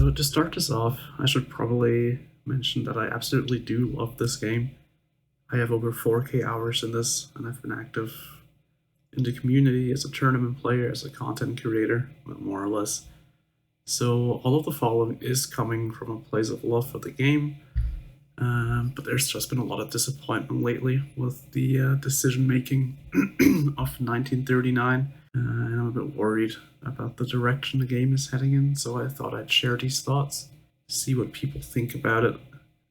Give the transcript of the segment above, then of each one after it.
So to start this off, I should probably mention that I absolutely do love this game. I have over 4K hours in this, and I've been active in the community as a tournament player, as a content curator, more or less. So all of the following is coming from a place of love for the game, but there's just been a lot of disappointment lately with the decision making of 1939, and I'm a bit worried about the direction the game is heading in, so I thought I'd share these thoughts, see what people think about it,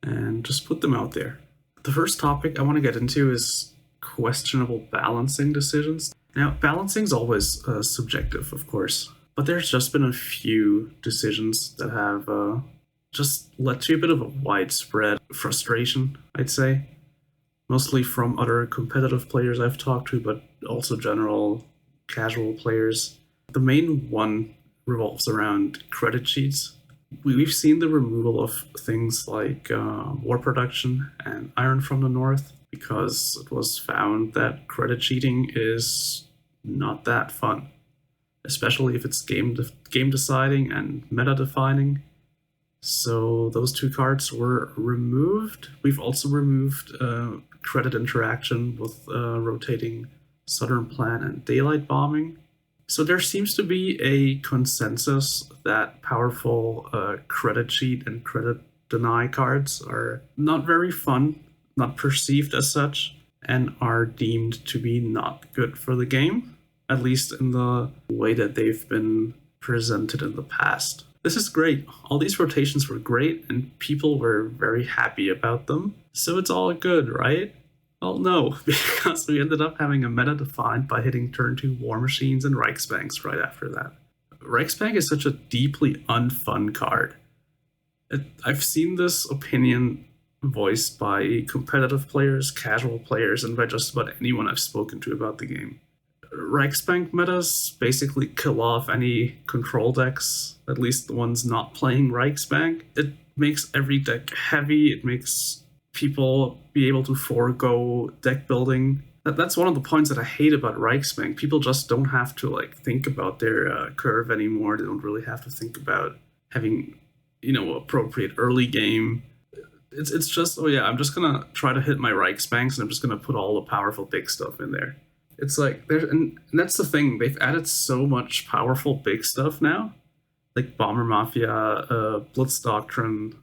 and just put them out there. The first topic I want to get into is questionable balancing decisions. Now, balancing is always subjective, of course, but there's just been a few decisions that have just led to a bit of a widespread frustration, I'd say. Mostly from other competitive players I've talked to, but also general casual players. The main one revolves around credit cheats. We've seen the removal of things like war production and Iron from the North because it was found that credit cheating is not that fun, especially if it's game deciding and meta defining. So those two cards were removed. We've also removed credit interaction with rotating Southern Plan and Daylight Bombing. So there seems to be a consensus that powerful credit cheat and credit deny cards are not very fun, not perceived as such, and are deemed to be not good for the game, at least in the way that they've been presented in the past. This is great. All these rotations were great, and people were very happy about them. So it's all good, right? Well, no, because we ended up having a meta defined by hitting turn 2 War Machines and Reichsbanks right after that. Reichsbank is such a deeply unfun card. I've seen this opinion voiced by competitive players, casual players, and by just about anyone I've spoken to about the game. Reichsbank metas basically kill off any control decks, at least the ones not playing Reichsbank. It makes every deck heavy, it makes people be able to forego deck building. That's one of the points that I hate about Reichsbank. People just don't have to think about their curve anymore. They don't really have to think about having, appropriate early game. It's just, oh yeah, I'm just gonna try to hit my Reichsbanks and I'm just gonna put all the powerful big stuff in there. It's like and that's the thing. They've added so much powerful big stuff now, like Bomber Mafia, Blitz Doctrine,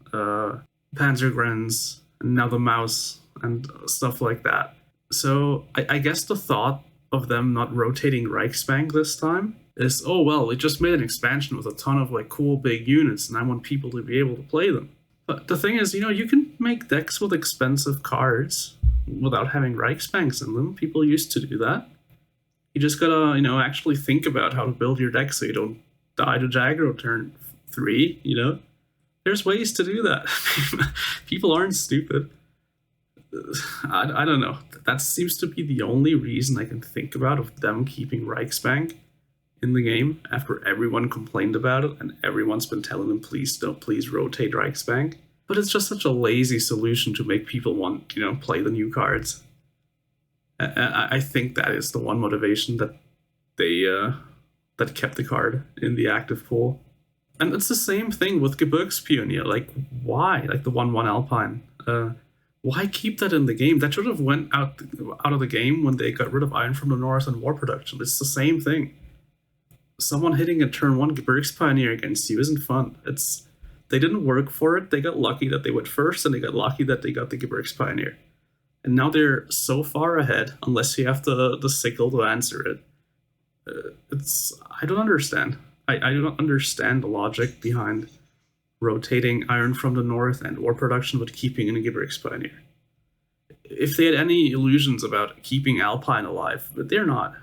Panzergrenz, and now the Mouse and stuff like that. So I guess the thought of them not rotating Reichsbank this time is, oh well, we just made an expansion with a ton of cool big units, and I want people to be able to play them. But the thing is, you can make decks with expensive cards without having Reichsbanks in them. People used to do that. You just gotta, actually think about how to build your deck so you don't die to Jagro turn 3, There's ways to do that. People aren't stupid. I don't know. That seems to be the only reason I can think about of them keeping Reichsbank in the game after everyone complained about it and everyone's been telling them, please rotate Reichsbank. But it's just such a lazy solution to make people want, play the new cards. I think that is the one motivation that they that kept the card in the active pool. And it's the same thing with Gebirgspionier. Why? The 1/1 Alpine. Why keep that in the game? That should have went out of the game when they got rid of Iron from the North and War Production. It's the same thing. Someone hitting a turn 1 Gebirgspioneer against you isn't fun. They didn't work for it. They got lucky that they went first, and they got lucky that they got the Gebirgspioneer. And now they're so far ahead, unless you have the sickle to answer it. I don't understand. I do not understand the logic behind rotating Iron from the North and War Production but keeping in a Gebirgspioneer. If they had any illusions about keeping Alpine alive, but they're not.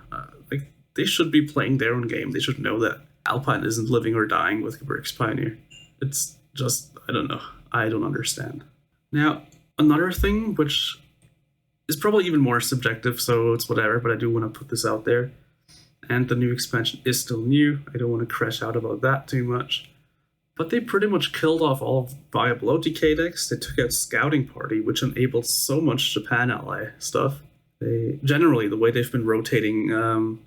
They should be playing their own game. They should know that Alpine isn't living or dying with Gebirgspioneer. It's just, I don't know. I don't understand. Now, another thing, which is probably even more subjective, so it's whatever, but I do want to put this out there. And the new expansion is still new. I don't want to crash out about that too much. But they pretty much killed off all of Viable TK decks. They took out Scouting Party, which enabled so much Japan ally stuff. Generally, the way they've been rotating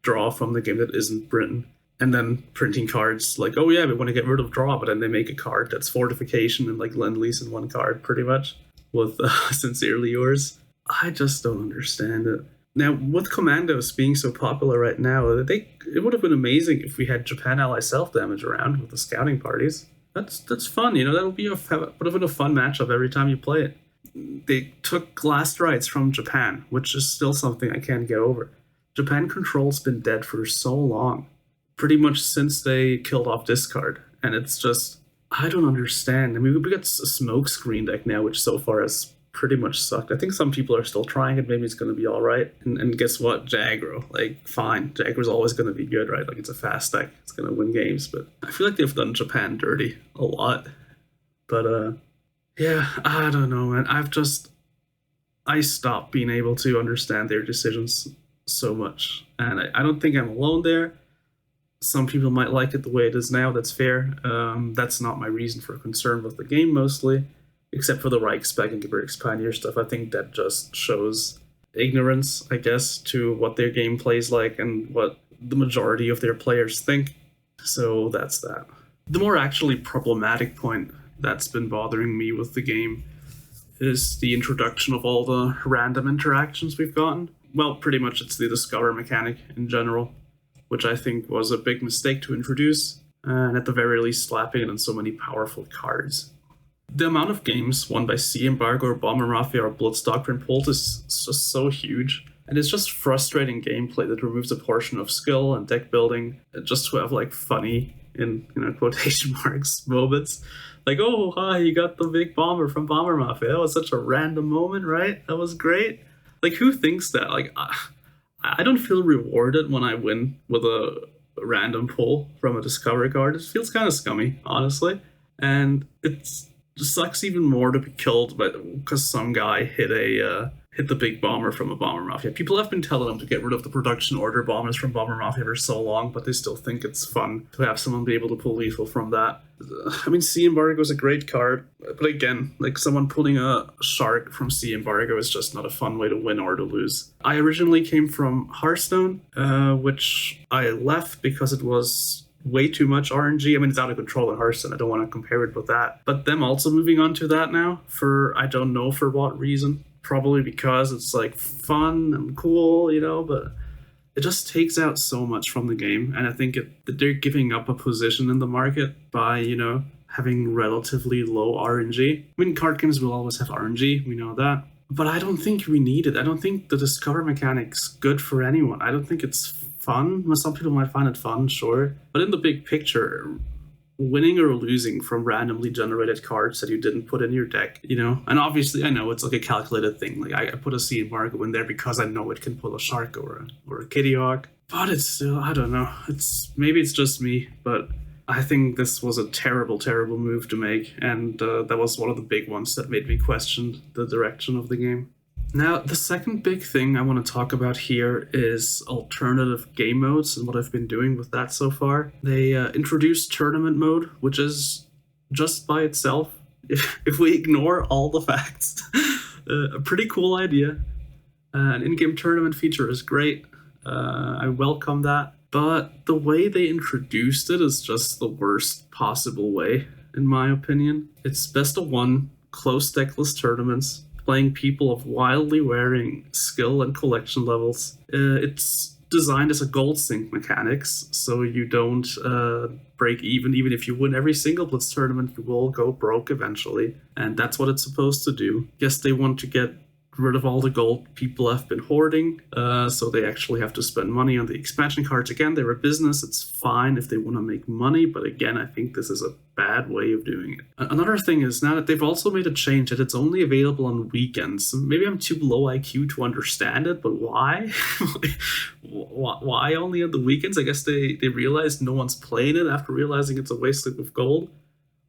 draw from the game that isn't Britain and then printing cards like, oh yeah, we want to get rid of draw, but then they make a card that's fortification and like Lend-Lease in one card, pretty much, with Sincerely Yours. I just don't understand it. Now, with Commandos being so popular right now, it would have been amazing if we had Japan ally self-damage around with the scouting parties. That's fun, you know, that would have been a fun matchup every time you play it. They took last rights from Japan, which is still something I can't get over. Japan Control's been dead for so long, pretty much since they killed off Discard, and it's just, I don't understand. I mean, we got a smoke screen deck now, which so far has pretty much sucked. I think some people are still trying it. Maybe it's going to be all right. And guess what? Jaggro. Like, fine. Jaggro's always going to be good, right? Like, it's a fast deck. It's going to win games. But I feel like they've done Japan dirty a lot. But, yeah, I don't know, man. I stopped being able to understand their decisions so much. And I don't think I'm alone there. Some people might like it the way it is now. That's fair. That's not my reason for concern with the game, mostly. Except for the Reichspec and Gebirgs Pioneer stuff. I think that just shows ignorance, I guess, to what their game plays like and what the majority of their players think. So that's that. The more actually problematic point that's been bothering me with the game is the introduction of all the random interactions we've gotten. Well, pretty much it's the Discover mechanic in general, which I think was a big mistake to introduce, and at the very least slapping it on so many powerful cards. The amount of games won by Sea Embargo or Bomber Mafia or Blitz Doctrine Pult is just so huge. And it's just frustrating gameplay that removes a portion of skill and deck building just to have like funny, in quotation marks, moments. Like, oh, hi, you got the big bomber from Bomber Mafia. That was such a random moment, right? That was great. Like, who thinks that? Like, I don't feel rewarded when I win with a random pull from a Discovery card. It feels kind of scummy, honestly. And it sucks even more to be killed because some guy hit the big bomber from a Bomber Mafia. People have been telling them to get rid of the production order bombers from Bomber Mafia for so long, but they still think it's fun to have someone be able to pull lethal from that. I mean, Sea Embargo is a great card, but again, like someone pulling a shark from Sea Embargo is just not a fun way to win or to lose. I originally came from Hearthstone, which I left because it was way too much RNG. I mean, it's out of control in Hearthstone. I don't want to compare it with that. But them also moving on to that now for, I don't know for what reason. Probably because it's like fun and cool, but it just takes out so much from the game. And I think that they're giving up a position in the market by, having relatively low RNG. I mean, card games will always have RNG. We know that. But I don't think we need it. I don't think the Discover mechanic's good for anyone. I don't think it's fun. Well, some people might find it fun, sure. But in the big picture, winning or losing from randomly generated cards that you didn't put in your deck, and obviously I know it's like a calculated thing. Like I put a Sea Embargo in there because I know it can pull a shark or a Kitty Hawk, but it's still, I don't know. Maybe it's just me, but I think this was a terrible, terrible move to make, and that was one of the big ones that made me question the direction of the game. Now, the second big thing I want to talk about here is alternative game modes and what I've been doing with that so far. They introduced tournament mode, which is just by itself, if we ignore all the facts, a pretty cool idea. An in-game tournament feature is great. I welcome that. But the way they introduced it is just the worst possible way, in my opinion. It's best of one, close deckless tournaments, playing people of wildly varying skill and collection levels. It's designed as a gold sink mechanics, so you don't break even if you win every single Blitz tournament, you will go broke eventually, and that's what it's supposed to do. Yes, they want to get rid of all the gold people have been hoarding, so they actually have to spend money on the expansion cards. Again, they're a business, it's fine if they want to make money, but again, I think this is a bad way of doing it. Another thing is now that they've also made a change that it's only available on weekends. Maybe I'm too low IQ to understand it, but why? Why only on the weekends? I guess they realized no one's playing it after realizing it's a waste of gold,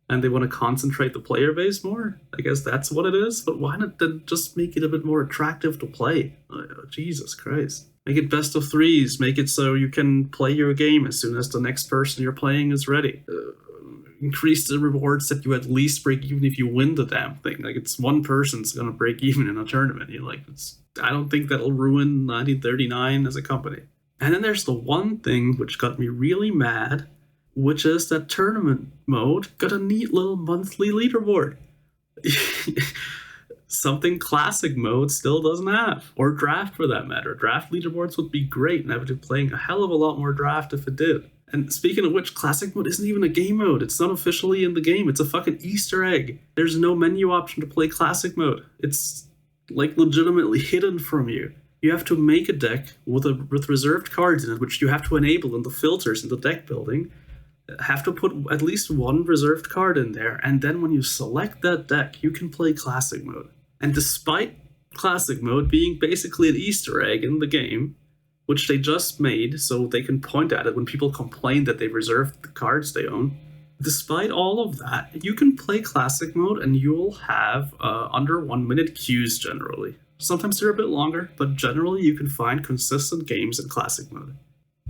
and they want to concentrate the player base more. I guess that's what it is, but why not then just make it a bit more attractive to play? Oh, Jesus Christ. Make it best of threes, make it so you can play your game as soon as the next person you're playing is ready. Increase the rewards that you at least break even if you win the damn thing. Like, it's one person's gonna break even in a tournament. I don't think that'll ruin 1939 as a company. And then there's the one thing which got me really mad, which is that tournament mode got a neat little monthly leaderboard. Something classic mode still doesn't have, or draft for that matter. Draft leaderboards would be great, and I would be playing a hell of a lot more draft if it did. And speaking of which, classic mode isn't even a game mode. It's not officially in the game. It's a fucking Easter egg. There's no menu option to play classic mode. It's like legitimately hidden from you. You have to make a deck with reserved cards in it, which you have to enable in the filters in the deck building. Have to put at least one reserved card in there, and then when you select that deck, you can play classic mode. And despite classic mode being basically an Easter egg in the game, which they just made so they can point at it when people complain that they reserved the cards they own, despite all of that, you can play classic mode and you'll have under 1 minute queues generally. Sometimes they're a bit longer, but generally you can find consistent games in classic mode.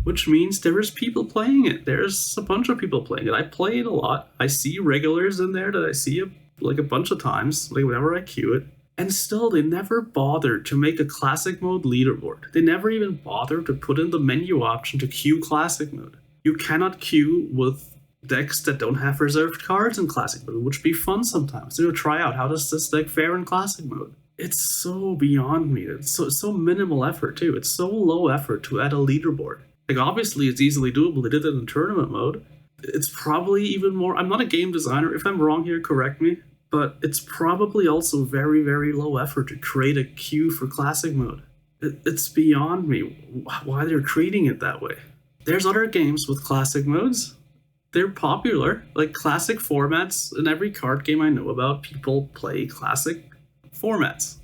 Which means there is people playing it. There's a bunch of people playing it. I play it a lot. I see regulars in there that I see a bunch of times, like whenever I queue it. And still, they never bothered to make a classic mode leaderboard. They never even bothered to put in the menu option to queue classic mode. You cannot queue with decks that don't have reserved cards in classic mode, which would be fun sometimes. So try out, how does this deck fare in classic mode? It's so beyond me. It's so minimal effort too. It's so low effort to add a leaderboard. Like obviously it's easily doable. They did it in tournament mode. It's probably even more, I'm not a game designer. If I'm wrong here, correct me. But it's probably also very, very low effort to create a queue for classic mode. It's beyond me why they're treating it that way. There's other games with classic modes. They're popular. Like classic formats in every card game I know about, people play classic formats.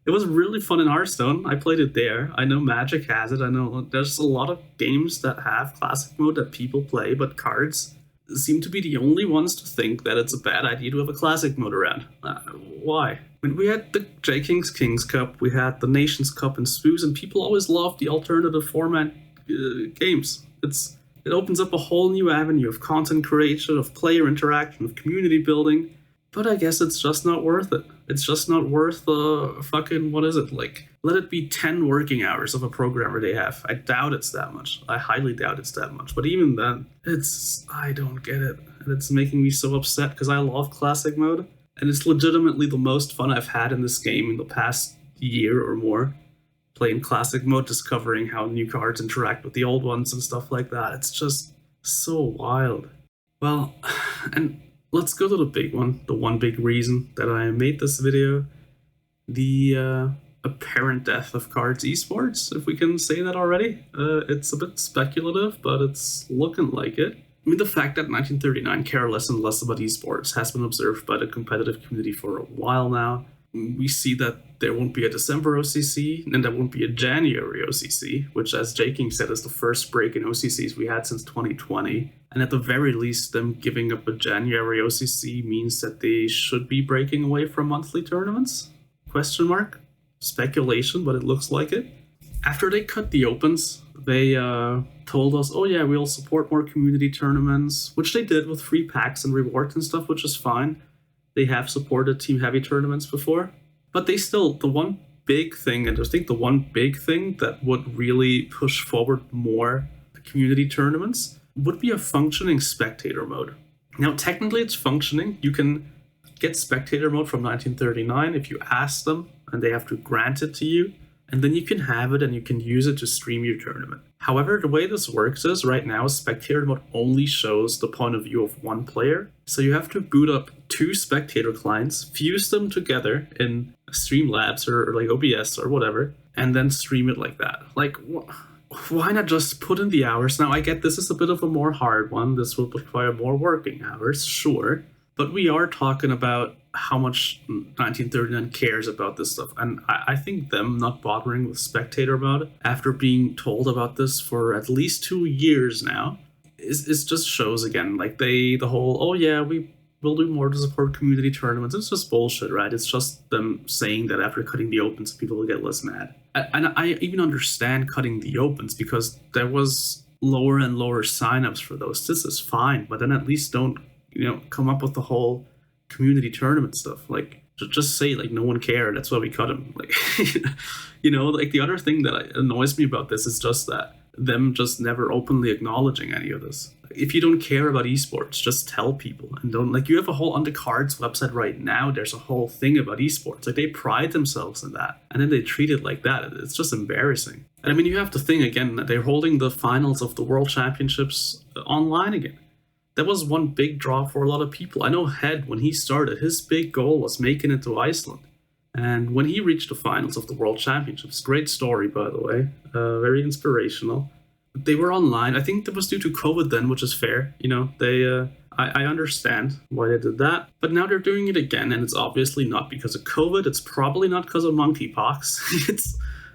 It was really fun in Hearthstone. I played it there. I know Magic has it. I know there's a lot of games that have classic mode that people play, but cards seem to be the only ones to think that it's a bad idea to have a classic mode around. Why? I mean, we had the J King's Kings Cup, we had the Nations Cup and Spoos, and people always loved the alternative format games. It opens up a whole new avenue of content creation, of player interaction, of community building. But I guess it's just not worth it. It's just not worth the fucking, what is it, like, let it be 10 working hours of a programmer they have. I doubt it's that much. I highly doubt it's that much. But even then, I don't get it. And it's making me so upset because I love classic mode. And it's legitimately the most fun I've had in this game in the past year or more. Playing classic mode, discovering how new cards interact with the old ones and stuff like that. It's just so wild. Well, and let's go to the big one, the one big reason that I made this video. The apparent death of KARDS Esports, if we can say that already. It's a bit speculative, but it's looking like it. I mean, the fact that 1939 care less and less about esports has been observed by the competitive community for a while now. We see that there won't be a December OCC, and there won't be a January OCC, which, as J King said, is the first break in OCCs we had since 2020. And at the very least, them giving up a January OCC means that they should be breaking away from monthly tournaments? Question mark? Speculation, but it looks like it. After they cut the opens, they told us, oh yeah, we'll support more community tournaments, which they did with free packs and rewards and stuff, which is fine. They have supported team heavy tournaments before, but they still, the one big thing, and I think the one big thing that would really push forward more community tournaments would be a functioning spectator mode. Now, technically it's functioning. You can get spectator mode from 1939 if you ask them, and they have to grant it to you, and then you can have it and you can use it to stream your tournament. However, the way this works is right now spectator mode only shows the point of view of one player. So you have to boot up 2 spectator clients, fuse them together in Streamlabs or like OBS or whatever, and then stream it like that. Like, why not just put in the hours? Now, I get this is a bit of a more hard one. This will require more working hours, sure. But we are talking about how much 1939 cares about this stuff. And I think them not bothering with spectator mode after being told about this for at least 2 years now is just shows again, like the whole, oh yeah, we will do more to support community tournaments. It's just bullshit, right? It's just them saying that after cutting the opens, people will get less mad. And I even understand cutting the opens because there was lower and lower signups for those. This is fine, but then at least don't, come up with the whole community tournament stuff. Like, Just say like no one cared, that's why we cut him. Like, like the other thing that annoys me about this is just that them just never openly acknowledging any of this. If you don't care about esports, just tell people, and don't, like, you have a whole, on the KARDS website right now, there's a whole thing about esports. Like, they pride themselves in that, and then they treat it like that. It's just embarrassing. And I mean, you have to think again that they're holding the finals of the World Championships online again. That was one big draw for a lot of people. I know Head, when he started, his big goal was making it to Iceland. And when he reached the finals of the World Championships, great story, by the way, very inspirational. They were online. I think that was due to COVID then, which is fair. I understand why they did that. But now they're doing it again, and it's obviously not because of COVID. It's probably not because of monkeypox.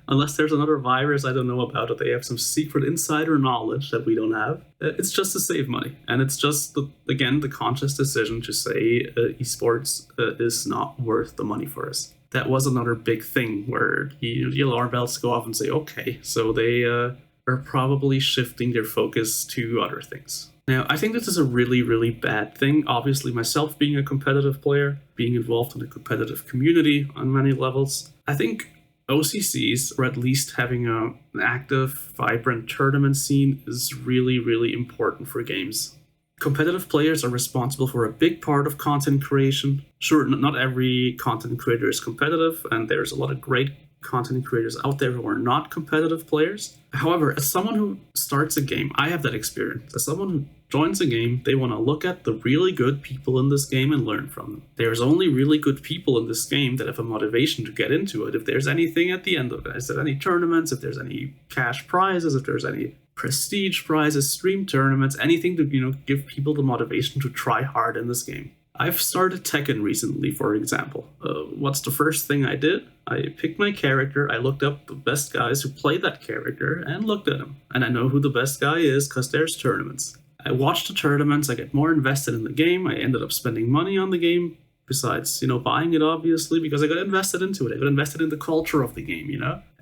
Unless there's another virus I don't know about, it, they have some secret insider knowledge that we don't have. It's just to save money. And it's just, the conscious decision to say esports is not worth the money for us. That was another big thing where the alarm bells go off and say, okay, so they are probably shifting their focus to other things. Now, I think this is a really, really bad thing. Obviously, myself being a competitive player, being involved in a competitive community on many levels, I think OCCs, or at least having an active, vibrant tournament scene, is really, really important for games. Competitive players are responsible for a big part of content creation. Sure, not every content creator is competitive, and there's a lot of great content creators out there who are not competitive players. However, as someone who starts a game, I have that experience. As someone who joins a game, they want to look at the really good people in this game and learn from them. There's only really good people in this game that have a motivation to get into it. If there's anything at the end of it, if there's any tournaments, if there's any cash prizes, if there's any prestige prizes, stream tournaments, anything to give people the motivation to try hard in this game. I've started Tekken recently, for example. What's the first thing I did? I picked my character, I looked up the best guys who played that character, and looked at them. And I know who the best guy is because there's tournaments. I watched the tournaments, I get more invested in the game, I ended up spending money on the game, besides, buying it, obviously, because I got invested into it. I got invested in the culture of the game,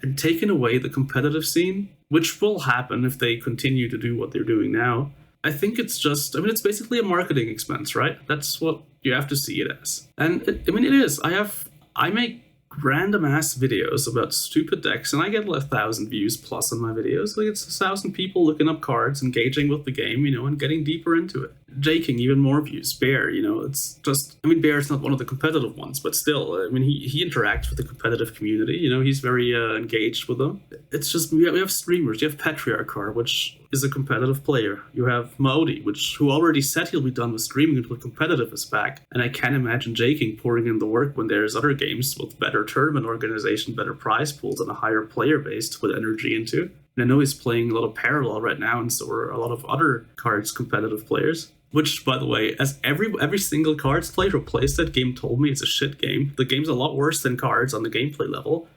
And taking away the competitive scene, which will happen if they continue to do what they're doing now, I think it's just, it's basically a marketing expense, right? That's what you have to see it as. And it is. I make random ass videos about stupid decks, and I get 1,000 views plus on my videos. Like, it's 1,000 people looking up cards, engaging with the game, and getting deeper into it. Jaking, even more views. Bear, it's just, Bear's not one of the competitive ones, but still, he interacts with the competitive community, he's very engaged with them. It's just, we have streamers. You have Patriarchar, which is a competitive player. You have Maodi, who already said he'll be done with streaming until competitive is back. And I can't imagine Jaking pouring in the work when there's other games with better tournament organization, better prize pools, and a higher player base to put energy into. And I know he's playing a lot of parallel right now, and so are a lot of other cards competitive players. Which, by the way, as every single cards player who plays that game told me, it's a shit game. The game's a lot worse than cards on the gameplay level.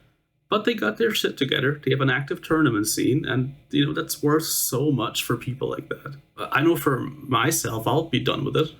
But they got their shit together. They have an active tournament scene, and that's worth so much for people like that. I know for myself, I'll be done with it.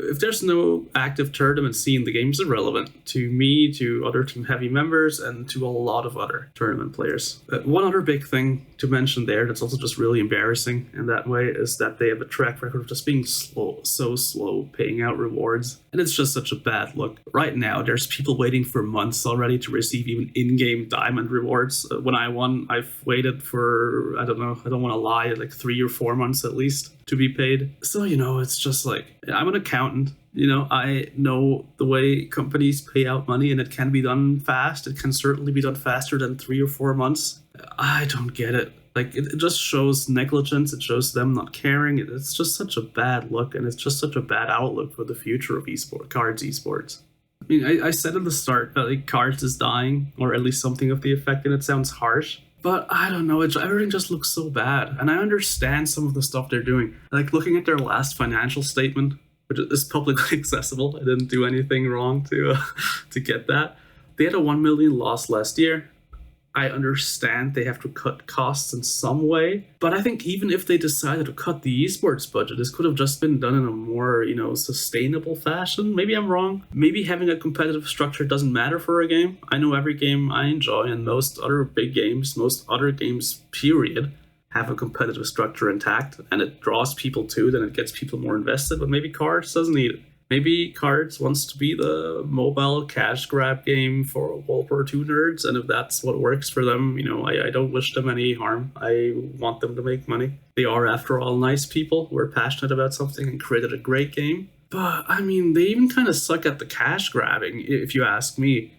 If there's no active tournament scene, the game's irrelevant to me, to other Team Heavy members, and to a lot of other tournament players. One other big thing to mention there that's also just really embarrassing in that way is that they have a track record of just being so slow paying out rewards. And it's just such a bad look. Right now, there's people waiting for months already to receive even in-game diamond rewards. When I won, I've waited for, I don't want to lie, like 3 or 4 months at least to be paid. So, it's just like, I'm an accountant. I know the way companies pay out money, and it can be done fast. It can certainly be done faster than 3 or 4 months. I don't get it. Like, it just shows negligence. It shows them not caring. It's just such a bad look, and it's just such a bad outlook for the future of KARDS esports. I said at the start that KARDS is dying, or at least something of the effect, and it sounds harsh. But I don't know, everything just looks so bad. And I understand some of the stuff they're doing. Like, looking at their last financial statement, which is publicly accessible. I didn't do anything wrong to get that. They had a 1 million loss last year. I understand they have to cut costs in some way, but I think even if they decided to cut the esports budget, this could have just been done in a more, sustainable fashion. Maybe I'm wrong. Maybe having a competitive structure doesn't matter for a game. I know every game I enjoy, and most other big games, most other games, period, have a competitive structure intact, and it draws people to it, and it gets people more invested, but maybe KARDS doesn't need it. Maybe KARDS wants to be the mobile cash grab game for World War II nerds, and if that's what works for them, I don't wish them any harm. I want them to make money. They are, after all, nice people who are passionate about something and created a great game. But, I mean, they even kind of suck at the cash grabbing, if you ask me.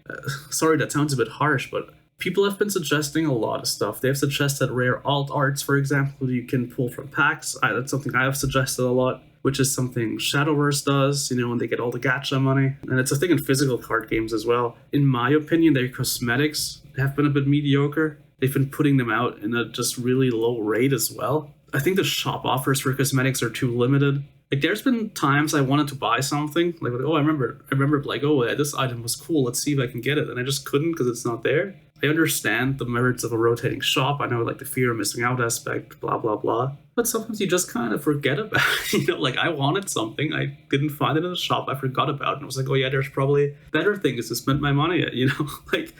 Sorry, that sounds a bit harsh, but people have been suggesting a lot of stuff. They have suggested rare alt arts, for example, you can pull from packs. That's something I have suggested a lot, which is something Shadowverse does, when they get all the gacha money. And it's a thing in physical card games as well. In my opinion, their cosmetics have been a bit mediocre. They've been putting them out in a just really low rate as well. I think the shop offers for cosmetics are too limited. Like, there's been times I wanted to buy something, like, oh, I remember, like, oh, yeah, this item was cool, let's see if I can get it, and I just couldn't because it's not there. I understand the merits of a rotating shop, I know, like, the fear of missing out aspect, blah, blah, blah, but sometimes you just kind of forget about it, like, I wanted something, I didn't find it in the shop, I forgot about it, and I was like, oh, yeah, there's probably better things to spend my money at, like,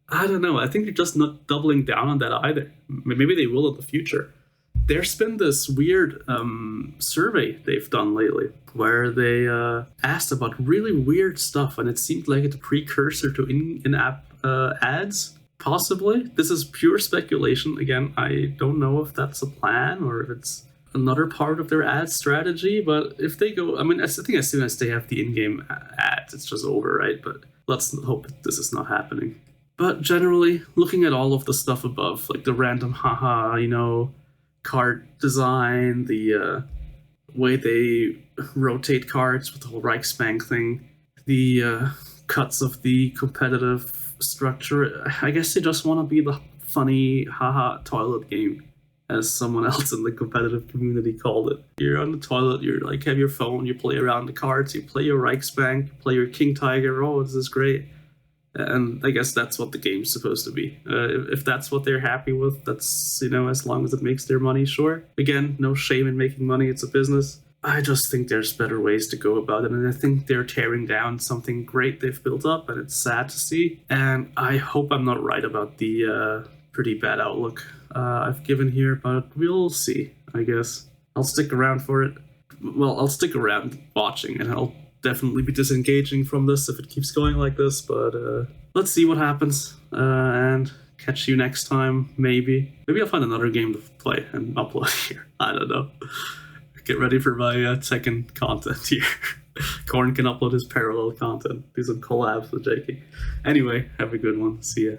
I don't know, I think they're just not doubling down on that either. Maybe they will in the future. There's been this weird survey they've done lately where they asked about really weird stuff, and it seemed like it's a precursor to in-app ads, possibly. This is pure speculation. Again, I don't know if that's a plan or if it's another part of their ad strategy, but if they go, I mean, I think as soon as they have the in-game ads, it's just over, right? But let's hope this is not happening. But generally, looking at all of the stuff above, like the random card design, the way they rotate cards with the whole Reichsbank thing, the cuts of the competitive structure. I guess they just want to be the funny toilet game, as someone else in the competitive community called it. You're on the toilet, you're like, have your phone, you play around the cards, you play your Reichsbank, you play your King Tiger, oh, this is great. And I guess that's what the game's supposed to be. If that's what they're happy with, that's, as long as it makes their money, sure. Again, no shame in making money, it's a business. I just think there's better ways to go about it, and I think they're tearing down something great they've built up, and it's sad to see. And I hope I'm not right about the pretty bad outlook I've given here, but we'll see, I guess. I'll stick around for it. Well, I'll stick around watching, and I'll definitely be disengaging from this if it keeps going like this, but let's see what happens, and catch you next time, maybe. Maybe I'll find another game to play and upload here. I don't know. Get ready for my second content here. Korn can upload his parallel content, do some collabs with JK. Anyway, have a good one. See ya.